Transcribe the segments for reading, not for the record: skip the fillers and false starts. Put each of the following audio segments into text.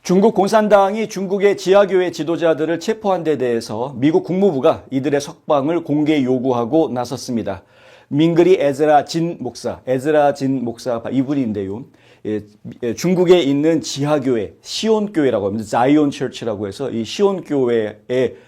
중국 공산당이 중국의 지하교회 지도자들을 체포한 데 대해서 미국 국무부가 이들의 석방을 공개 요구하고 나섰습니다. 밍그리 에즈라 진 목사 이분인데요. 중국에 있는 지하교회, 시온교회라고 합니다. 자이온 처치라고 해서 이 시온교회를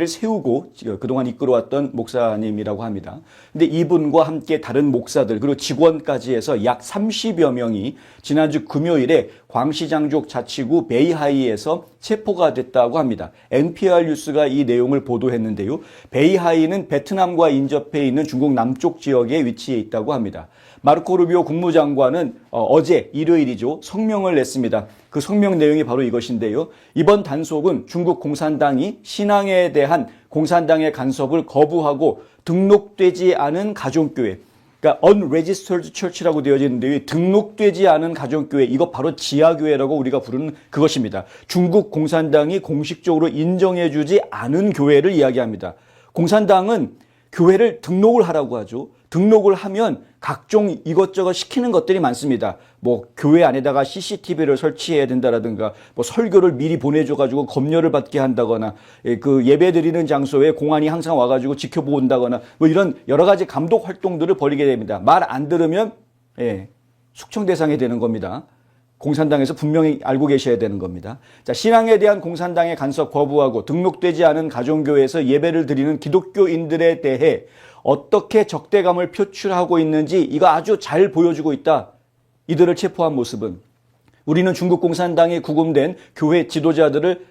세우고 그동안 이끌어왔던 목사님이라고 합니다. 근데 이분과 함께 다른 목사들 그리고 직원까지 해서 약 30여 명이 지난주 금요일에 광시장족 자치구 베이하이에서 체포가 됐다고 합니다. NPR 뉴스가 이 내용을 보도했는데요. 베이하이는 베트남과 인접해 있는 중국 남쪽 지역에 위치해 있다고 합니다. 마르코 루비오 국무장관은 어제 일요일이죠. 성명을 냈습니다. 그 성명 내용이 바로 이것인데요. 이번 단속은 중국 공산당이 신앙에 대한 공산당의 간섭을 거부하고 등록되지 않은 가정교회, 그러니까 unregistered church라고 되어져 있는데 등록되지 않은 가정교회, 이거 바로 지하교회라고 우리가 부르는 그것입니다. 중국 공산당이 공식적으로 인정해주지 않은 교회를 이야기합니다. 공산당은 교회를 등록을 하라고 하죠. 등록을 하면 각종 이것저것 시키는 것들이 많습니다. 뭐 교회 안에다가 CCTV를 설치해야 된다라든가 뭐 설교를 미리 보내줘가지고 검열을 받게 한다거나 그 예배 드리는 장소에 공안이 항상 와가지고 지켜본다거나 뭐 이런 여러 가지 감독 활동들을 벌이게 됩니다. 말 안 들으면 숙청 대상이 되는 겁니다. 공산당에서 분명히 알고 계셔야 되는 겁니다. 자, 신앙에 대한 공산당의 간섭 거부하고 등록되지 않은 가정교회에서 예배를 드리는 기독교인들에 대해 어떻게 적대감을 표출하고 있는지 이거 아주 잘 보여주고 있다. 이들을 체포한 모습은 우리는 중국 공산당에 구금된 교회 지도자들을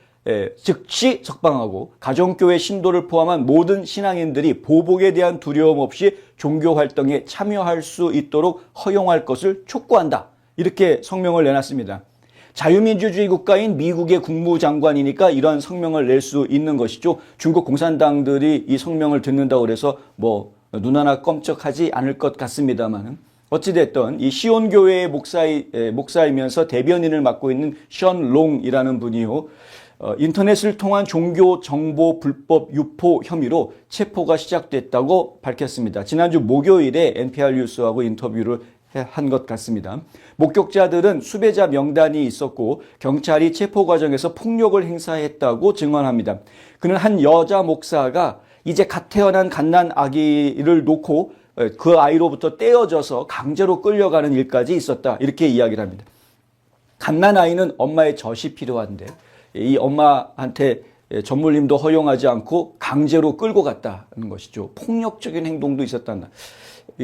즉시 석방하고 가정교회 신도를 포함한 모든 신앙인들이 보복에 대한 두려움 없이 종교활동에 참여할 수 있도록 허용할 것을 촉구한다. 이렇게 성명을 내놨습니다. 자유민주주의 국가인 미국의 국무장관이니까 이러한 성명을 낼 수 있는 것이죠. 중국 공산당들이 이 성명을 듣는다고 해서 뭐 눈 하나 껌쩍하지 않을 것 같습니다만은 어찌됐든 이 시온교회의 목사이면서 대변인을 맡고 있는 션 롱이라는 분이요. 인터넷을 통한 종교 정보 불법 유포 혐의로 체포가 시작됐다고 밝혔습니다. 지난주 목요일에 NPR 뉴스하고 인터뷰를 한 것 같습니다. 목격자들은 수배자 명단이 있었고 경찰이 체포 과정에서 폭력을 행사했다고 증언합니다. 그는 한 여자 목사가 이제 갓 태어난 갓난 아기를 놓고 그 아이로부터 떼어져서 강제로 끌려가는 일까지 있었다. 이렇게 이야기를 합니다. 갓난 아이는 엄마의 젖이 필요한데 이 엄마한테 전물림도 허용하지 않고 강제로 끌고 갔다는 것이죠. 폭력적인 행동도 있었단다.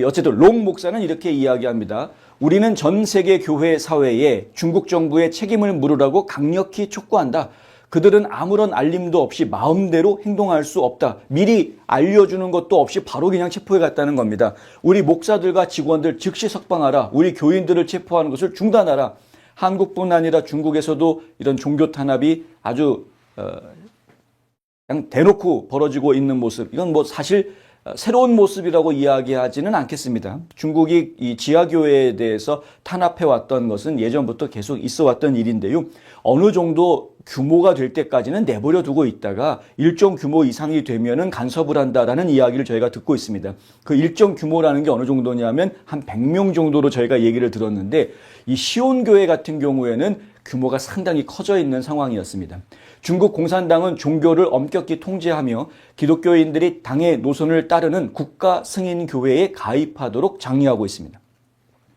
어쨌든 롱 목사는 이렇게 이야기합니다. 우리는 전 세계 교회 사회에 중국 정부의 책임을 물으라고 강력히 촉구한다. 그들은 아무런 알림도 없이 마음대로 행동할 수 없다. 미리 알려주는 것도 없이 바로 그냥 체포해 갔다는 겁니다. 우리 목사들과 직원들 즉시 석방하라. 우리 교인들을 체포하는 것을 중단하라. 한국뿐 아니라 중국에서도 이런 종교 탄압이 아주 그냥 대놓고 벌어지고 있는 모습. 이건 뭐 사실 새로운 모습이라고 이야기하지는 않겠습니다. 중국이 이 지하교회에 대해서 탄압해왔던 것은 예전부터 계속 있어왔던 일인데요. 어느 정도 규모가 될 때까지는 내버려 두고 있다가 일정 규모 이상이 되면은 간섭을 한다라는 이야기를 저희가 듣고 있습니다. 그 일정 규모라는 게 어느 정도냐면 한 100명 정도로 저희가 얘기를 들었는데 이 시온교회 같은 경우에는 규모가 상당히 커져 있는 상황이었습니다. 중국 공산당은 종교를 엄격히 통제하며 기독교인들이 당의 노선을 따르는 국가 승인교회에 가입하도록 장려하고 있습니다.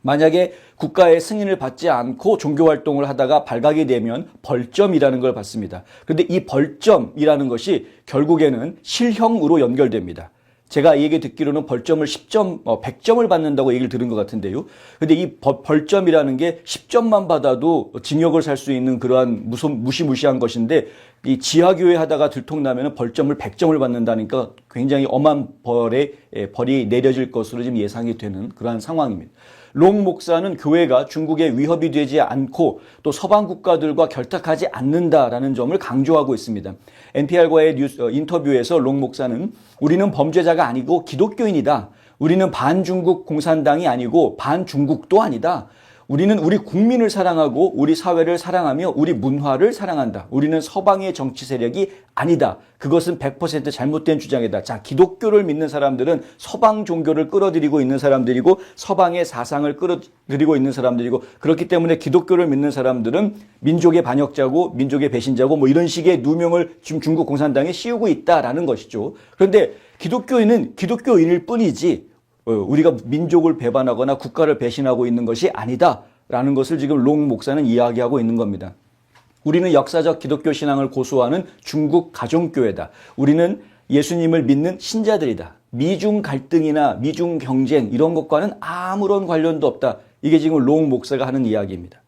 만약에 국가의 승인을 받지 않고 종교활동을 하다가 발각이 되면 벌점이라는 걸 받습니다. 그런데 이 벌점이라는 것이 결국에는 실형으로 연결됩니다. 제가 이 얘기 듣기로는 벌점을 10점, 100점을 받는다고 얘기를 들은 것 같은데요. 근데 이 벌점이라는 게 10점만 받아도 징역을 살 수 있는 그러한 무시무시한 것인데 이 지하교회 하다가 들통나면 벌점을 100점을 받는다니까 굉장히 엄한 벌이 내려질 것으로 지금 예상이 되는 그러한 상황입니다. 롱 목사는 교회가 중국에 위협이 되지 않고 또 서방 국가들과 결탁하지 않는다라는 점을 강조하고 있습니다. NPR과의 인터뷰에서 롱 목사는 우리는 범죄자가 아니고 기독교인이다. 우리는 반중국 공산당이 아니고 반중국도 아니다. 우리는 우리 국민을 사랑하고 우리 사회를 사랑하며 우리 문화를 사랑한다. 우리는 서방의 정치 세력이 아니다. 그것은 100% 잘못된 주장이다. 자, 기독교를 믿는 사람들은 서방 종교를 끌어들이고 있는 사람들이고 서방의 사상을 끌어들이고 있는 사람들이고 그렇기 때문에 기독교를 믿는 사람들은 민족의 반역자고 민족의 배신자고 뭐 이런 식의 누명을 지금 중국 공산당에 씌우고 있다라는 것이죠. 그런데 기독교인은 기독교인일 뿐이지 우리가 민족을 배반하거나 국가를 배신하고 있는 것이 아니다라는 것을 지금 롱 목사는 이야기하고 있는 겁니다. 우리는 역사적 기독교 신앙을 고수하는 중국 가정교회다. 우리는 예수님을 믿는 신자들이다. 미중 갈등이나 미중 경쟁 이런 것과는 아무런 관련도 없다. 이게 지금 롱 목사가 하는 이야기입니다.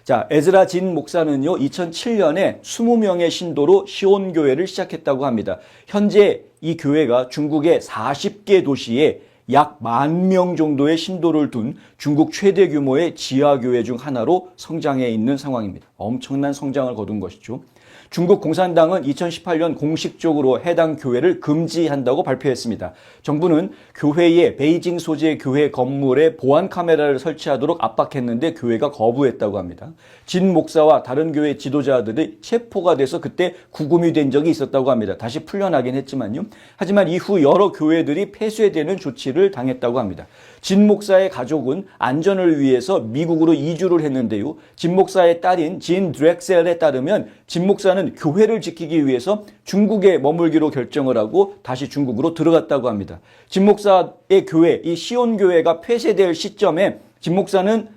자, 에즈라 진 목사는요, 2007년에 20명의 신도로 시온교회를 시작했다고 합니다. 현재 이 교회가 중국의 40개 도시에 약 10,000명 정도의 신도를 둔 중국 최대 규모의 지하교회 중 하나로 성장해 있는 상황입니다. 엄청난 성장을 거둔 것이죠. 중국 공산당은 2018년 공식적으로 해당 교회를 금지한다고 발표했습니다. 정부는 교회에 베이징 소재 교회 건물에 보안 카메라를 설치하도록 압박했는데 교회가 거부했다고 합니다. 진 목사와 다른 교회 지도자들이 체포가 돼서 그때 구금이 된 적이 있었다고 합니다. 다시 풀려나긴 했지만요. 하지만 이후 여러 교회들이 폐쇄되는 조치를 당했다고 합니다. 진 목사의 가족은 안전을 위해서 미국으로 이주를 했는데요. 진 목사의 딸인 진 드렉셀에 따르면 진 목사는 교회를 지키기 위해서 중국에 머물기로 결정을 하고 다시 중국으로 들어갔다고 합니다. 진 목사의 교회, 이 시온 교회가 폐쇄될 시점에 진 목사는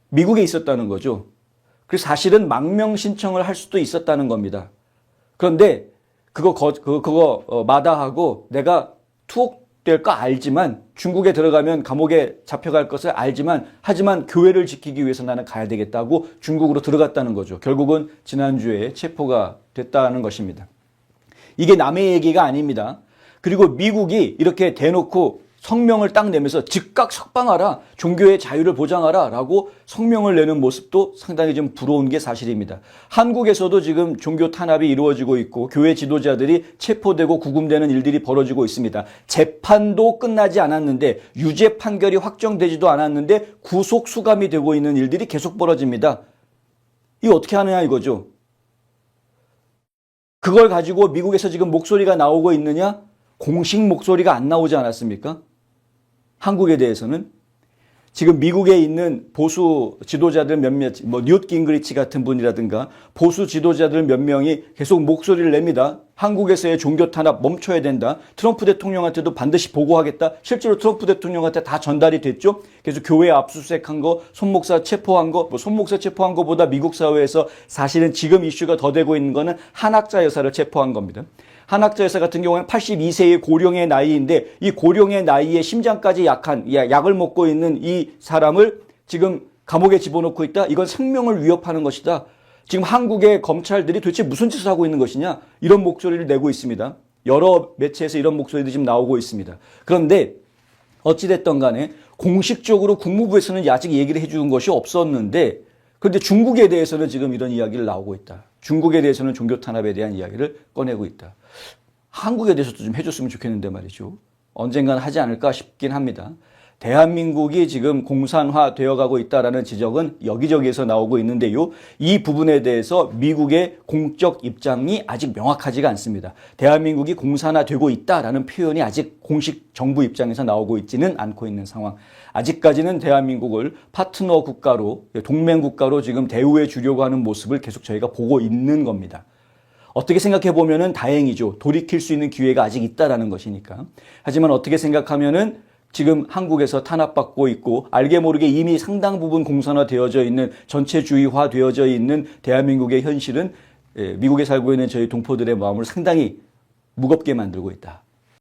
미국에 있었다는 거죠. 그래서 사실은 망명 신청을 할 수도 있었다는 겁니다. 그런데 그거 마다하고 내가 투옥될 거 알지만 중국에 들어가면 감옥에 잡혀갈 것을 알지만 하지만 교회를 지키기 위해서 나는 가야 되겠다고 중국으로 들어갔다는 거죠. 결국은 지난주에 체포가 됐다는 것입니다. 이게 남의 얘기가 아닙니다. 그리고 미국이 이렇게 대놓고 성명을 딱 내면서 즉각 석방하라, 종교의 자유를 보장하라 라고 성명을 내는 모습도 상당히 좀 부러운 게 사실입니다. 한국에서도 지금 종교 탄압이 이루어지고 있고 교회 지도자들이 체포되고 구금되는 일들이 벌어지고 있습니다. 재판도 끝나지 않았는데 유죄 판결이 확정되지도 않았는데 구속 수감이 되고 있는 일들이 계속 벌어집니다. 이거 어떻게 하느냐 이거죠. 그걸 가지고 미국에서 지금 목소리가 나오고 있느냐? 공식 목소리가 안 나오지 않았습니까? 한국에 대해서는 지금 미국에 있는 보수 지도자들 몇몇, 뉴트 깅그리치 같은 분이라든가 보수 지도자들 몇 명이 계속 목소리를 냅니다. 한국에서의 종교 탄압 멈춰야 된다. 트럼프 대통령한테도 반드시 보고하겠다. 실제로 트럼프 대통령한테 다 전달이 됐죠. 그래서 교회 압수수색한 거, 손목사 체포한 거, 손목사 체포한 거보다 미국 사회에서 사실은 지금 이슈가 더 되고 있는 거는 한학자 여사를 체포한 겁니다. 한학자 여사 같은 경우는 82세의 고령의 나이인데 이 고령의 나이에 심장까지 약한 약을 먹고 있는 이 사람을 지금 감옥에 집어넣고 있다. 이건 생명을 위협하는 것이다. 지금 한국의 검찰들이 도대체 무슨 짓을 하고 있는 것이냐. 이런 목소리를 내고 있습니다. 여러 매체에서 이런 목소리도 지금 나오고 있습니다. 그런데 어찌됐든 간에 공식적으로 국무부에서는 아직 얘기를 해준 것이 없었는데 그런데 중국에 대해서는 지금 이런 이야기를 나오고 있다. 중국에 대해서는 종교 탄압에 대한 이야기를 꺼내고 있다. 한국에 대해서도 좀 해줬으면 좋겠는데 말이죠. 언젠간 하지 않을까 싶긴 합니다. 대한민국이 지금 공산화 되어가고 있다라는 지적은 여기저기에서 나오고 있는데요. 이 부분에 대해서 미국의 공적 입장이 아직 명확하지가 않습니다. 대한민국이 공산화되고 있다라는 표현이 아직 공식 정부 입장에서 나오고 있지는 않고 있는 상황. 아직까지는 대한민국을 파트너 국가로, 동맹 국가로 지금 대우해 주려고 하는 모습을 계속 저희가 보고 있는 겁니다. 어떻게 생각해 보면은 다행이죠. 돌이킬 수 있는 기회가 아직 있다라는 것이니까. 하지만 어떻게 생각하면은 지금 한국에서 탄압받고 있고 알게 모르게 이미 상당 부분 공산화되어져 있는 전체주의화 되어져 있는 대한민국의 현실은 미국에 살고 있는 저희 동포들의 마음을 상당히 무겁게 만들고 있다.